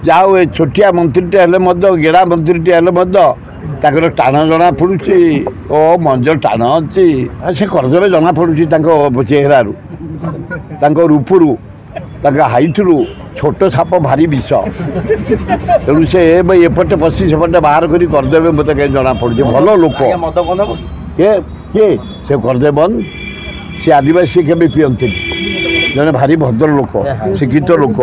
जाओ ए छोटिया मंत्रीटे हेले गेड़ा मंत्रीटे हेले टाण जना पड़ू ओ मंज टाण अच्छी से करदेवे जना पड़ू चेहरारू रूपरू हाइटरू छोट साप भारी विष तेणु से एपटे पशि सेपटे बाहर करदेवे मत कहीं जना पड़ू भल लोक किए से करदे बंद सी आदिवासी के पिंते जड़े भारी भद्र लोक शिक्षित लोक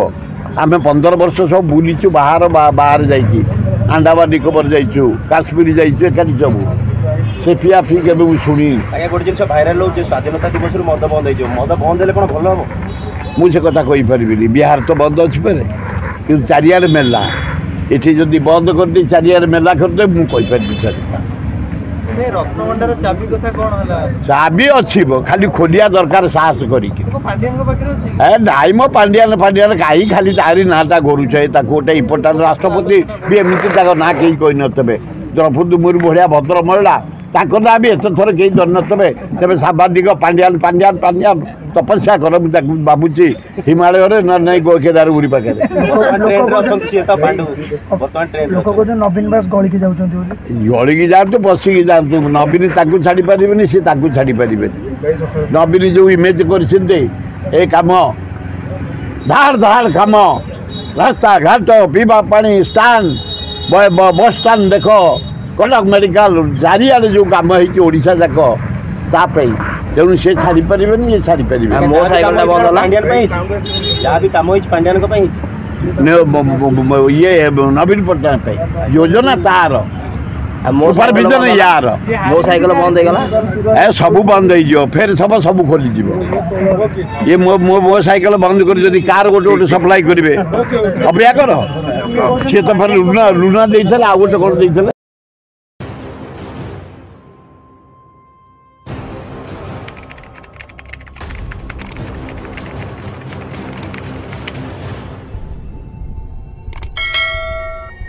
आम 15 वर्ष सब बुलीचु बाहर बाहर जाइए आंडामान निकोबर जाइचु काश्मीर जाइचु एकाठी सब से पिया फी के शुणी गोटे जिन भाइराल हो स्वाधीनता दिवस मद बंद मद बंद हेल्ले कौन भल हम मुझे कथा कही पारि बिहार तो बंद अच्छी पे कि चारियार मेला ये जदि बंद कर दी चारियार मेला करदे मुझे रत्नभंडार चाबी कथा कौन है चाबी अच्छी खाली खोलिया दरकार साहस करके नाई मो पांडियान फांडियान कहीं खाली तारी नाटा गोरुचे गोटे इम्पोर्टाट राष्ट्रपति भी एमती ना कहीं कही नथे द्रौपदी मुर्मू भाया भद्र महिला ना भी एत थर कहीं धर नथे तेज सांबादिक पांडियान पांडियान पांडियान तपस्या कर भावुची हिमालय नहीं केदार उड़ी पाखे गलिकी जातु बसिकी जातु नवीन छाड़ी पारे सी छाड़ी पारे नवीन जो इमेज कर कम धाड़ धाड़ कम रास्ता घाट पीवा पानी स्टाण बस स्टाण देख कटक मेडिकल चारिआडे जो कम होशा जाक तापाई तेणु से छाड़ी पारे ये छाड़ी पारे मो साइकिल जहाँ भी कम पांडियान ये नवीन पट्टनायक योजना तार सुपरविजन यार मो साइकिल बंद होगा ए सब बंद हो फिर सब खोली ये मो साइकिल बंद कर कार गोटे गोटे सप्लाई करेंगे अपेक्षा कर सी तो फिर लुना लुना गोटे कौन